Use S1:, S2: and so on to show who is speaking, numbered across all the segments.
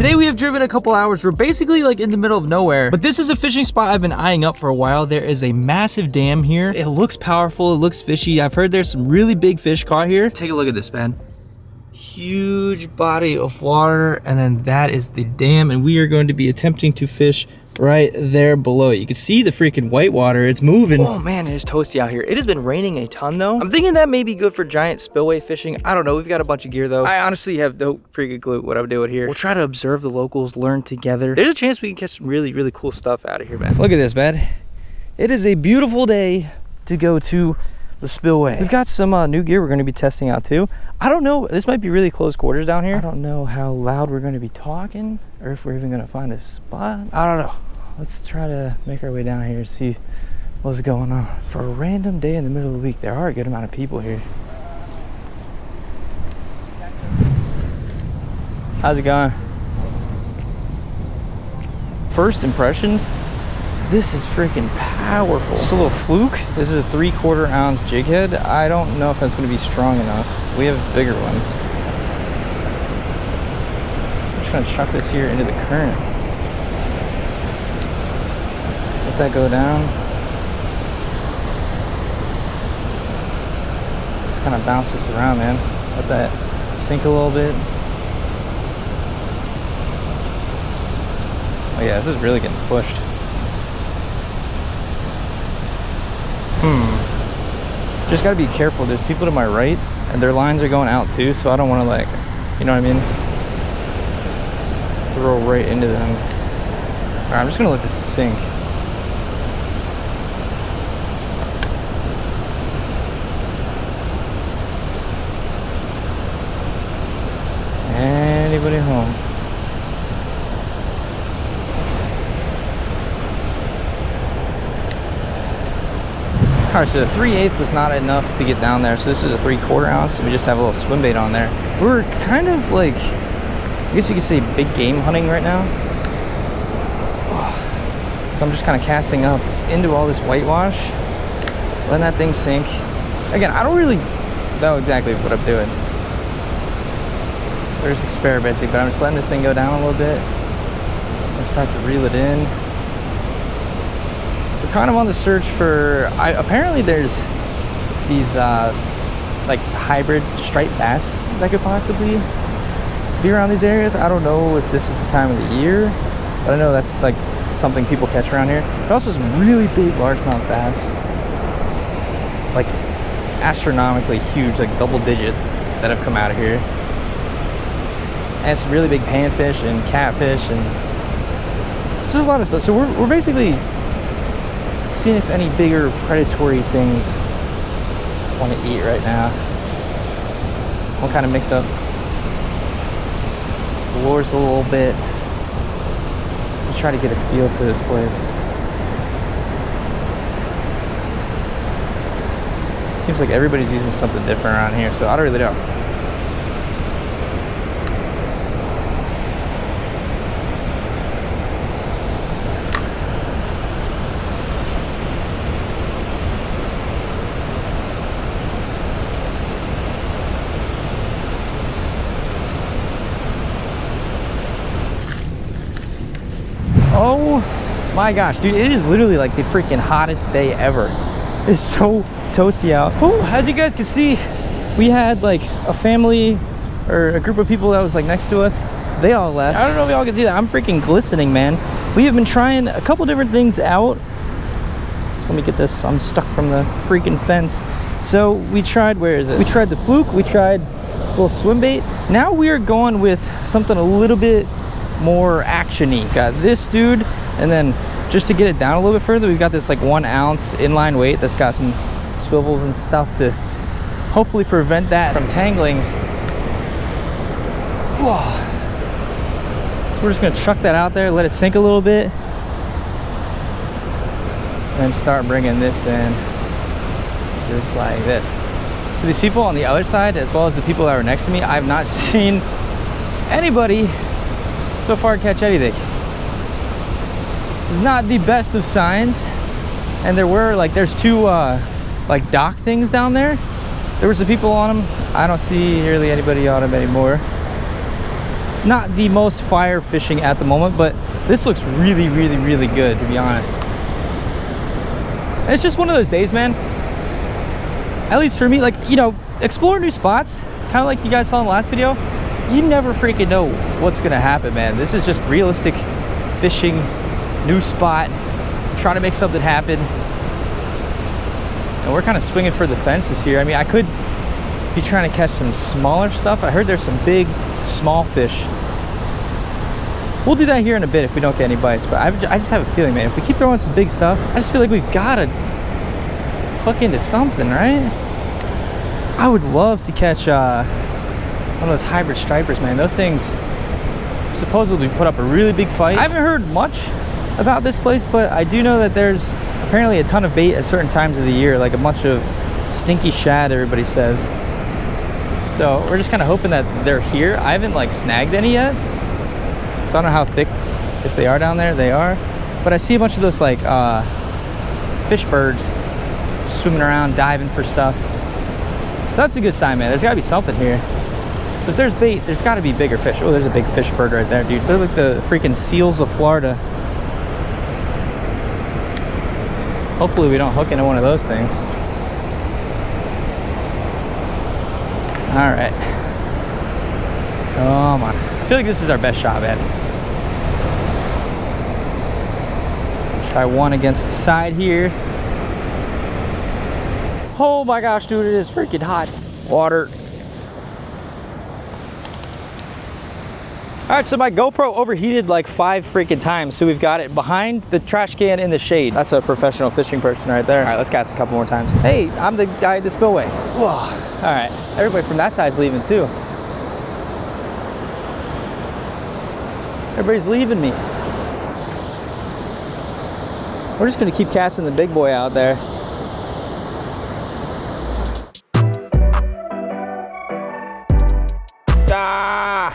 S1: Today we have driven a couple hours. We're basically like in the middle of nowhere, but this is a fishing spot I've been eyeing up for a while. There is a massive dam here. It looks powerful, it looks fishy. I've heard there's some really big fish caught here. Take a look at this, man. Huge body of water, and then that is the dam, and we are going to be attempting to fish right there below it. You can see the freaking white water. It's moving. Oh man, it is toasty out here. It has been raining a ton though. I'm thinking that may be good for giant spillway fishing. I don't know. We've got a bunch of gear though. I honestly have no freaking clue what I'm doing here. We'll try to observe the locals, learn together. There's a chance we can catch some really, really cool stuff out of here, man. Look at this, man. It is a beautiful day to go to the spillway. We've got some new gear we're going to be testing out too. I don't know, this might be really close quarters down here. I don't know how loud we're going to be talking or if we're even going to find a spot. I don't know. Let's try to make our way down here and see what's going on. For a random day in the middle of the week, there are a good amount of people here. How's it going? First impressions, this is freaking powerful. Just a little fluke. This is a 3/4 ounce jig head. I don't know if that's going to be strong enough. We have bigger ones. I'm just going to chuck this here into the current. Let that go down. Just kind of bounce this around, man. Let that sink a little bit. Oh yeah, this is really getting pushed. Just gotta be careful. There's people to my right and their lines are going out too, so I don't want to, like, you know what I mean, throw right into them. All right, I'm just gonna let this sink. Anybody home? All right, so the 3/8 was not enough to get down there, so this is a 3/4 ounce, and we just have a little swim bait on there. We're kind of like, I guess you could say, big game hunting right now. So I'm just kind of casting up into all this whitewash, letting that thing sink. Again, I don't really know exactly what I'm doing. We're just experimenting, but I'm just letting this thing go down a little bit. Let's start to reel it in. We're kind of on the search for, apparently there's these like hybrid striped bass that could possibly be around these areas. I don't know if this is the time of the year, but I know that's like something people catch around here. But also some really big largemouth bass, like astronomically huge, like double digit, that have come out of here. And some really big panfish and catfish, and just a lot of stuff. So we're basically seeing if any bigger predatory things want to eat right now. We'll kind of mix up the lures a little bit. Let's try to get a feel for this place. Seems like everybody's using something different around here, so I don't really know. Oh my gosh, dude, it is literally like the freaking hottest day ever. It's so toasty out. Ooh, as you guys can see, we had like a family or a group of people that was like next to us. They all left. I don't know if y'all can see that. I'm freaking glistening, man. We have been trying a couple different things out. So let me get this unstuck from the freaking fence. So we tried, where is it? We tried the fluke, we tried a little swim bait. Now we are going with something a little bit more action-y. Got this dude, and then just to get it down a little bit further, we've got this like 1 ounce inline weight that's got some swivels and stuff to hopefully prevent that from tangling. Whoa. So we're just gonna chuck that out there, let it sink a little bit, and then start bringing this in just like this. So these people on the other side, as well as the people that were next to me, I've not seen anybody so far catch anything. Not the best of signs. And there were like, there's two like dock things down there. There were some people on them. I don't see really anybody on them anymore. It's not the most fire fishing at the moment, but this looks really, really, really good, to be honest. And it's just one of those days, man. At least for me, like, you know, explore new spots, kind of like you guys saw in the last video. You never freaking know what's gonna happen, man. This is just realistic fishing, new spot, trying to make something happen. And we're kind of swinging for the fences here. I mean, I could be trying to catch some smaller stuff. I heard there's some big, small fish. We'll do that here in a bit if we don't get any bites, but I just have a feeling, man, if we keep throwing some big stuff, I just feel like we've got to hook into something, right? I would love to catch one of those hybrid stripers, man. Those things supposedly put up a really big fight. I haven't heard much about this place, but I do know that there's apparently a ton of bait at certain times of the year, like a bunch of stinky shad, everybody says. So we're just kind of hoping that they're here. I haven't like snagged any yet, so I don't know how thick, if they are down there, they are. But I see a bunch of those like fish birds swimming around, diving for stuff. So that's a good sign, man. There's got to be something here. So if there's bait, there's got to be bigger fish. Oh, there's a big fish bird right there, dude. They're like the freaking seals of Florida. Hopefully we don't hook into one of those things. All right. Come on. I feel like this is our best shot, man. Try one against the side here. Oh my gosh, dude, it is freaking hot. Water. All right, so my GoPro overheated like 5 freaking times, so we've got it behind the trash can in the shade. That's a professional fishing person right there. All right, let's cast a couple more times. Hey, I'm the guy at the spillway. Whoa. All right, everybody from that side's leaving too. Everybody's leaving me. We're just gonna keep casting the big boy out there.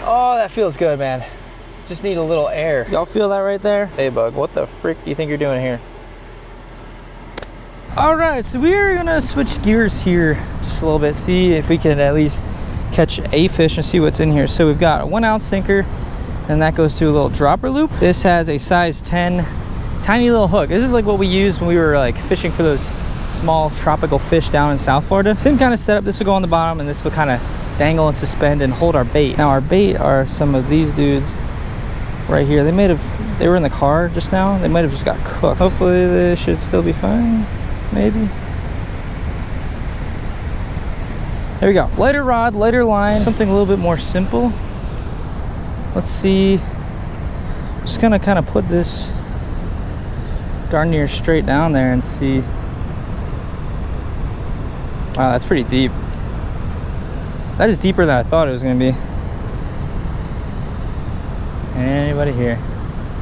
S1: Oh, that feels good, man. Just need a little air. Y'all feel that right there? Hey, bug, what the frick do you think you're doing here? All right, so we're gonna switch gears here just a little bit, see if we can at least catch a fish and see what's in here. So we've got a 1 ounce sinker, and that goes to a little dropper loop. This has a size 10, tiny little hook. This is like what we used when we were like fishing for those small tropical fish down in South Florida. Same kind of setup. This will go on the bottom, and this will kind of dangle and suspend and hold our bait. Now our bait are some of these dudes right here. They were in the car just now. They might have just got cooked. Hopefully they should still be fine, maybe. There we go. Lighter rod, lighter line, something a little bit more simple. Let's see. Just gonna kind of put this darn near straight down there and see. Wow, that's pretty deep. That is deeper than I thought it was going to be. Anybody here?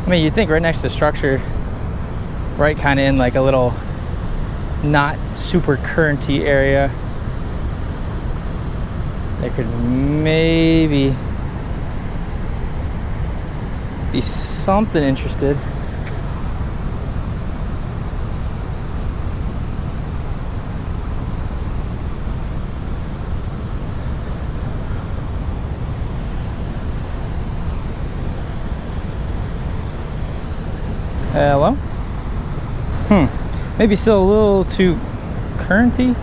S1: I mean, you'd think right next to the structure, right kind of in like a little not super currenty area, there could maybe be something interested. Hello? Maybe still a little too currenty.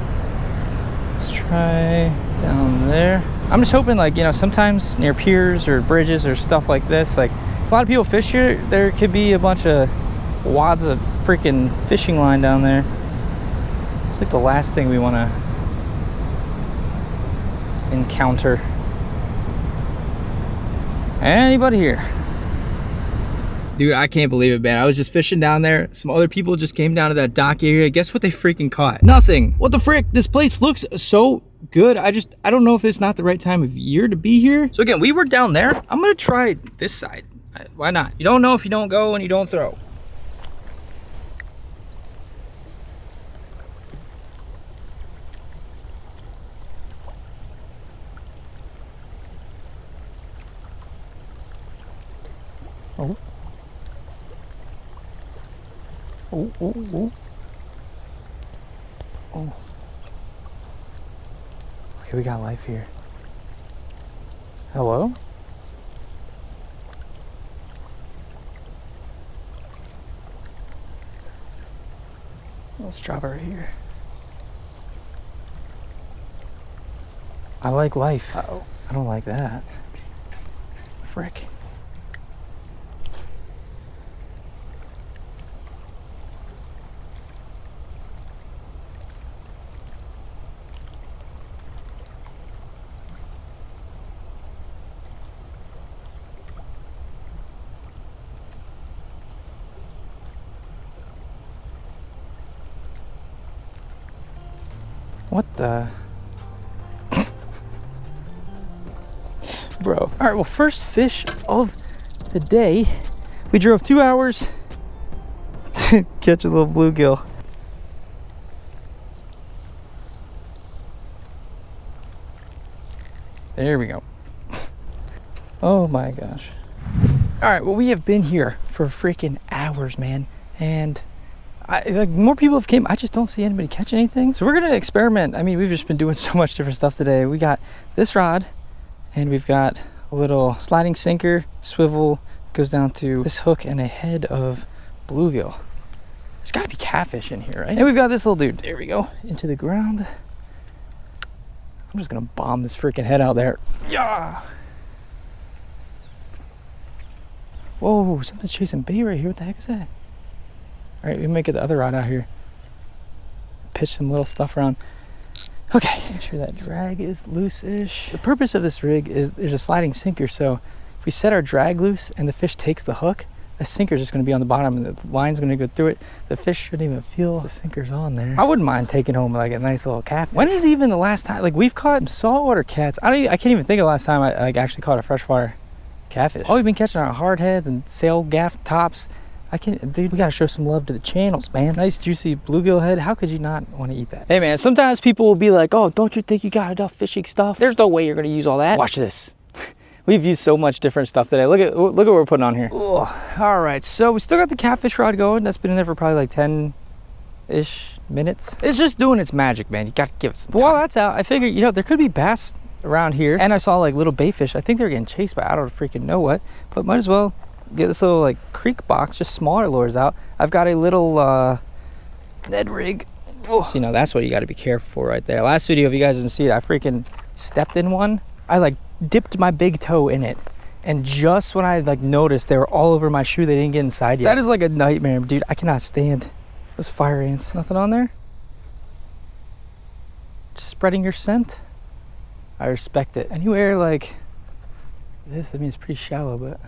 S1: Let's try down there. I'm just hoping, like, you know, sometimes near piers or bridges or stuff like this, like a lot of people fish here, there could be a bunch of wads of freaking fishing line down there. It's like the last thing we want to encounter. Anybody here? Dude, I can't believe it, man. I was just fishing down there. Some other people just came down to that dock area. Guess what they freaking caught? Nothing. What the frick? This place looks so good. I don't know if it's not the right time of year to be here. So again, we were down there. I'm gonna try this side. Why not? You don't know if you don't go and you don't throw. Oh. Oh, oh, oh. Oh. Okay, we got life here. Hello? Let's drop it right here. I like life. Uh-oh. I don't like that. Frick. What the? Bro. All right, well, first fish of the day. We drove 2 hours to catch a little bluegill. There we go. Oh my gosh. All right, well, we have been here for freaking hours, man. And like more people have came. I just don't see anybody catch anything. So we're gonna experiment. I mean, we've just been doing so much different stuff today. We got this rod, and we've got a little sliding sinker, swivel, goes down to this hook, and a head of bluegill. There's gotta be catfish in here, right? And we've got this little dude. There we go, into the ground. I'm just gonna bomb this freaking head out there. Yeah. Whoa, something's chasing bait right here. What the heck is that? All right, we might get the other rod out here. Pitch some little stuff around. Okay, make sure that drag is loose-ish. The purpose of this rig is there's a sliding sinker, so if we set our drag loose and the fish takes the hook, the sinker's just gonna be on the bottom and the line's gonna go through it. The fish shouldn't even feel the sinker's on there. I wouldn't mind taking home like a nice little catfish. When is even the last time, like we've caught some saltwater cats. I can't even think of the last time I like actually caught a freshwater catfish. All we've been catching are hardheads and sail gaff tops. Dude, we gotta show some love to the channels, man. Nice juicy bluegill head. How could you not want to eat that? Hey man, sometimes people will be like, oh, don't you think you got enough fishing stuff? There's no way you're gonna use all that. Watch this. We've used so much different stuff today. Look at what we're putting on here. Ugh. All right, so we still got the catfish rod going. That's been in there for probably like 10-ish minutes. It's just doing its magic, man. You gotta give it some time. But while that's out, I figured, you know, there could be bass around here. And I saw like little bayfish. I think they're getting chased by I don't freaking know what, but might as well get this little like creek box, just smaller lures out. I've got a little Ned rig. Oh. So, you know, that's what you got to be careful for right there. Last video, if you guys didn't see it, I freaking stepped in one. I like dipped my big toe in it, and just when I like noticed they were all over my shoe, they didn't get inside yet. That is like a nightmare, dude. I cannot stand those fire ants. Nothing on there? Just spreading your scent. I respect it. Anywhere like this, I mean, it's pretty shallow, but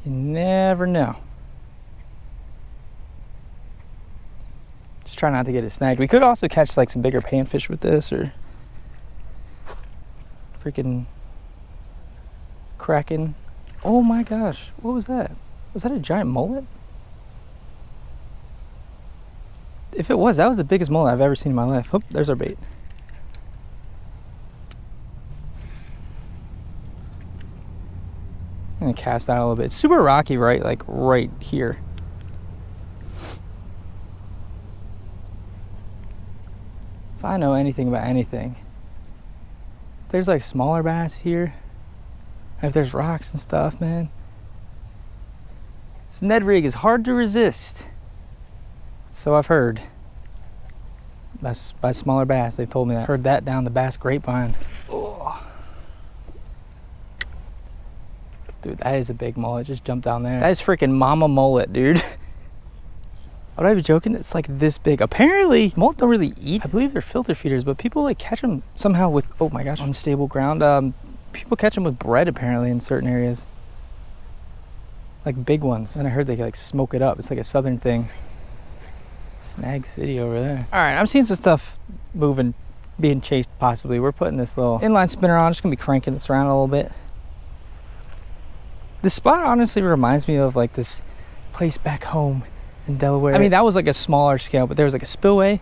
S1: you never know. Just try not to get it snagged. We could also catch like some bigger panfish with this, or freaking kraken. Oh my gosh, what was that? Was that a giant mullet? If it was, that was the biggest mullet I've ever seen in my life. Oh, there's our bait. I'm gonna cast out a little bit. It's super rocky, right? Like right here. If I know anything about anything, there's like smaller bass here. If there's rocks and stuff, man, this Ned rig is hard to resist. So I've heard. That's by smaller bass. They've told me that. Heard that down the Bass grapevine. Oh. Dude, that is a big mullet. Just jumped down there. That is freaking mama mullet, dude. I'm not even joking. It's like this big. Apparently, mullet don't really eat. I believe they're filter feeders, but people like catch them somehow with, oh my gosh, unstable ground. People catch them with bread apparently in certain areas. Like big ones. And I heard they like smoke it up. It's like a southern thing. Snag City over there. All right, I'm seeing some stuff moving, being chased possibly. We're putting this little inline spinner on. Just gonna be cranking this around a little bit. This spot honestly reminds me of like this place back home in Delaware. I mean, that was like a smaller scale, but there was like a spillway,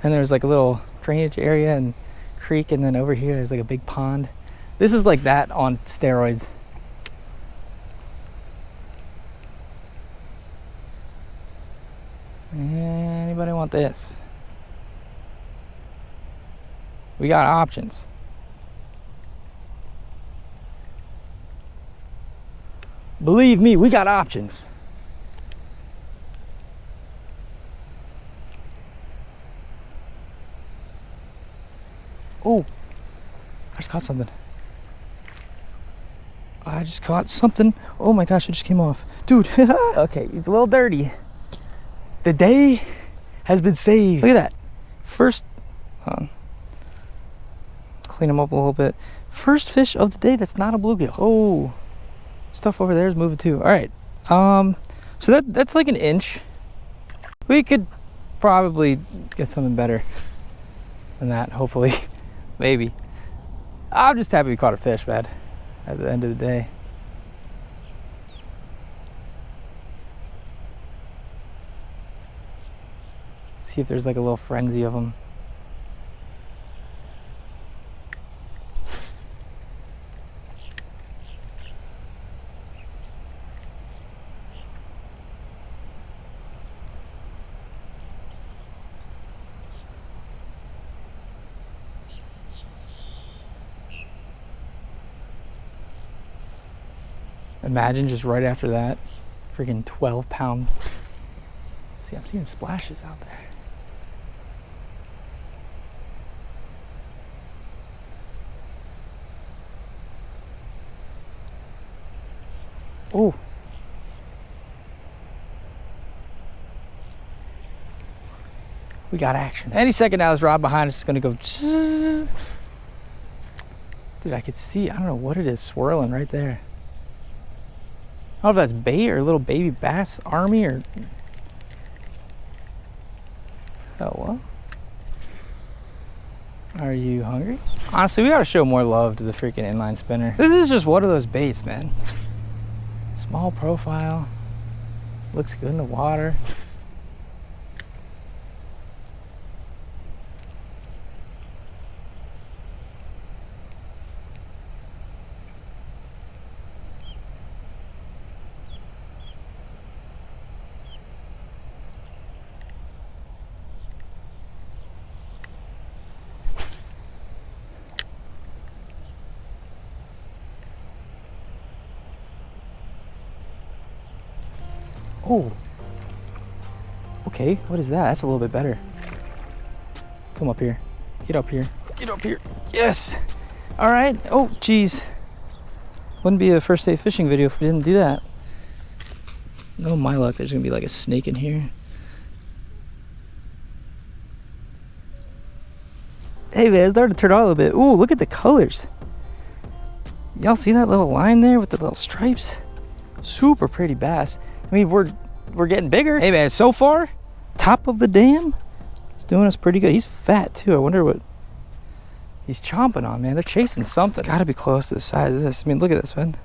S1: and there was like a little drainage area and creek, and then over here there's like a big pond. This is like that on steroids. Anybody want this? We got options. Believe me, we got options. Oh, I just caught something. I just caught something. Oh my gosh, it just came off. Dude, okay, he's a little dirty. The day has been saved. Look at that. First, clean him up a little bit. First fish of the day that's not a bluegill. Oh, stuff over there is moving too. All right, so that's like an inch. We could probably get something better than that, hopefully. Maybe. I'm just happy we caught a fish, man, at the end of the day. See if there's like a little frenzy of them. Imagine just right after that, freaking 12-pound. See, I'm seeing splashes out there. Oh. We got action. Any second now, this rod behind us is gonna go. Dude, I could see, I don't know what it is swirling right there. I don't know if that's bait or a little baby bass army or... Oh, well. Are you hungry? Honestly, we gotta show more love to the freaking inline spinner. This is just one of those baits, man. Small profile. Looks good in the water. Oh, okay, what is that? That's a little bit better. Come up here. Get up here. Get up here. Yes. All right. Oh, geez. Wouldn't be a first day fishing video if we didn't do that. No, my luck, there's gonna be like a snake in here. Hey man, it's starting to turn on a little bit. Ooh, look at the colors. Y'all see that little line there with the little stripes? Super pretty bass. I mean, we're getting bigger. Hey man, so far, top of the dam, he's doing us pretty good. He's fat too. I wonder what he's chomping on, man. They're chasing something. It's gotta be close to the size of this. I mean, look at this, man.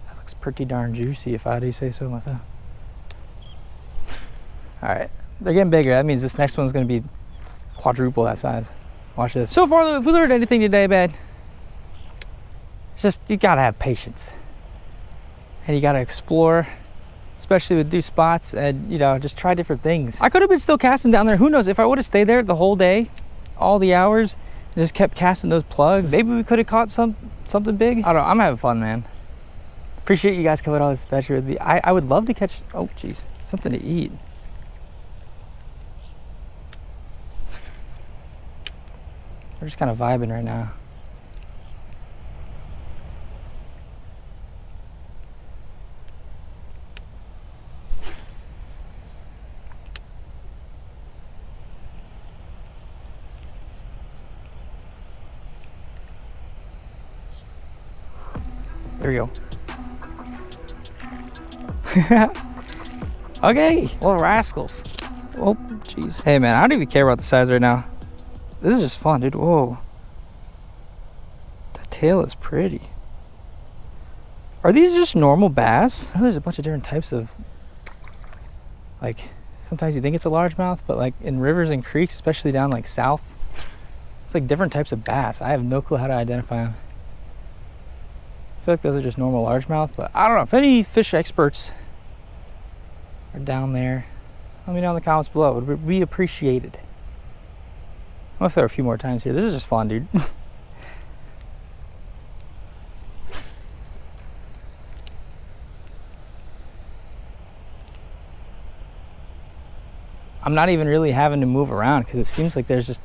S1: That looks pretty darn juicy, if I do say so myself. All right, they're getting bigger. That means this next one's gonna be quadruple that size. Watch this. So far, if we learned anything today, man, it's just, you gotta have patience. And you gotta explore, especially with new spots, and you know, just try different things. I could have been still casting down there. Who knows? If I would have stayed there the whole day, all the hours, and just kept casting those plugs, maybe we could have caught something big. I don't know. I'm having fun, man. Appreciate you guys coming on this adventure with me. I would love to catch, oh geez, something to eat. We're just kind of vibing right now. There we go. Okay, little rascals. Oh, jeez. Hey, man, I don't even care about the size right now. This is just fun, dude. Whoa. The tail is pretty. Are these just normal bass? Oh, there's a bunch of different types of, like, sometimes you think it's a largemouth, but like in rivers and creeks, especially down like south, it's like different types of bass. I have no clue how to identify them. I feel like those are just normal largemouth, but I don't know. If any fish experts are down there, let me know in the comments below. It would be appreciated. I'm gonna throw a few more times here. This is just fun, dude. I'm not even really having to move around because it seems like there's just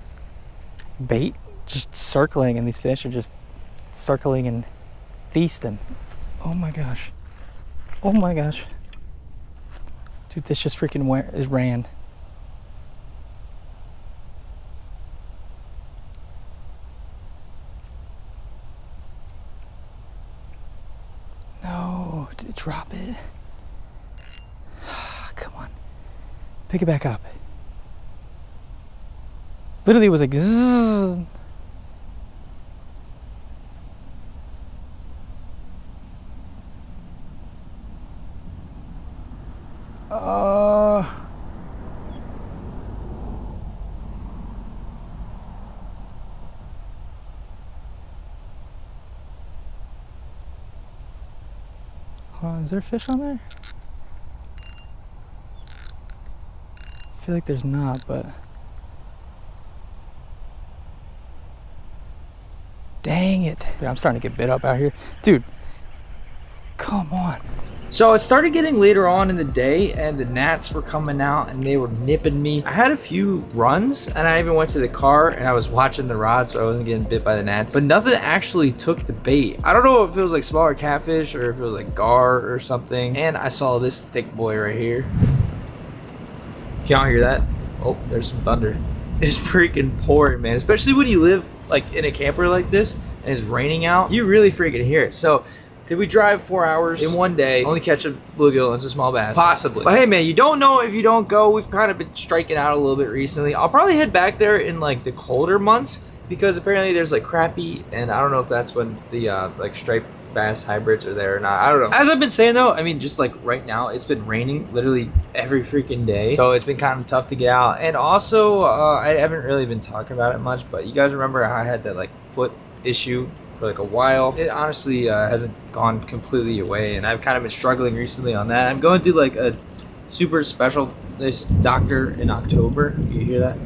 S1: bait just circling, and these fish are just circling and feasting. Oh my gosh. Oh my gosh. Dude, this just freaking ran. No, did it drop it? Come on. Pick it back up. Literally it was like zzz. Is there a fish on there? I feel like there's not, but dang it. Dude, I'm starting to get bit up out here. Dude, come on. So it started getting later on in the day and the gnats were coming out and they were nipping me. I had a few runs and I even went to the car and I was watching the rod so I wasn't getting bit by the gnats. But nothing actually took the bait. I don't know if it was like smaller catfish or if it was like gar or something. And I saw this thick boy right here. Can y'all hear that? Oh, there's some thunder. It's freaking pouring, man. Especially when you live like in a camper like this and it's raining out. You really freaking hear it. So did we drive 4 hours in one day, only catch a bluegill and it's a small bass? Possibly. But hey man, you don't know if you don't go. We've kind of been striking out a little bit recently. I'll probably head back there in like the colder months because apparently there's like crappie, and I don't know if that's when the like striped bass hybrids are there or not. I don't know. As I've been saying though, I mean, just like right now, it's been raining literally every freaking day. So it's been kind of tough to get out. And also, I haven't really been talking about it much, but you guys remember how I had that like foot issue for like a while. It honestly hasn't gone completely away, and I've kind of been struggling recently on that. I'm going through like a super specialist doctor in October. You hear that?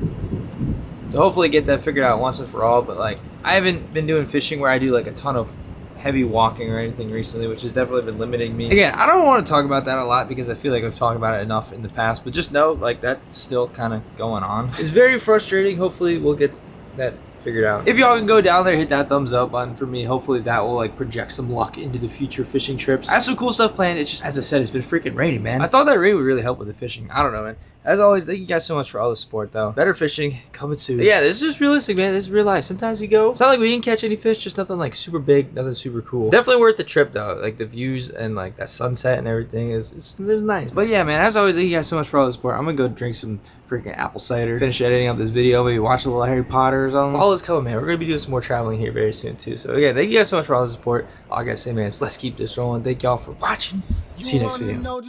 S1: To hopefully get that figured out once and for all. But like, I haven't been doing fishing where I do like a ton of heavy walking or anything recently, which has definitely been limiting me. Again, I don't want to talk about that a lot because I feel like I've talked about it enough in the past, but just know like that's still kind of going on. It's very frustrating. Hopefully we'll get that figured out. If y'all can go down there, hit that thumbs up button for me. Hopefully that will like project some luck into the future fishing trips. I have some cool stuff planned. It's just, as I said, it's been freaking raining, man. I thought that rain would really help with the fishing. I don't know, man. As always, thank you guys so much for all the support, though. Better fishing coming soon. But yeah, this is just realistic, man. This is real life. Sometimes we go. It's not like we didn't catch any fish, just nothing like super big, nothing super cool. Definitely worth the trip, though. Like the views and like that sunset and everything is nice. But yeah, man, as always, thank you guys so much for all the support. I'm gonna go drink some freaking apple cider, finish editing up this video, maybe watch a little Harry Potter or something. Fall is coming, man. We're gonna be doing some more traveling here very soon, too. So again, thank you guys so much for all the support. All I gotta say, man, is let's keep this rolling. Thank y'all for watching. See you next video.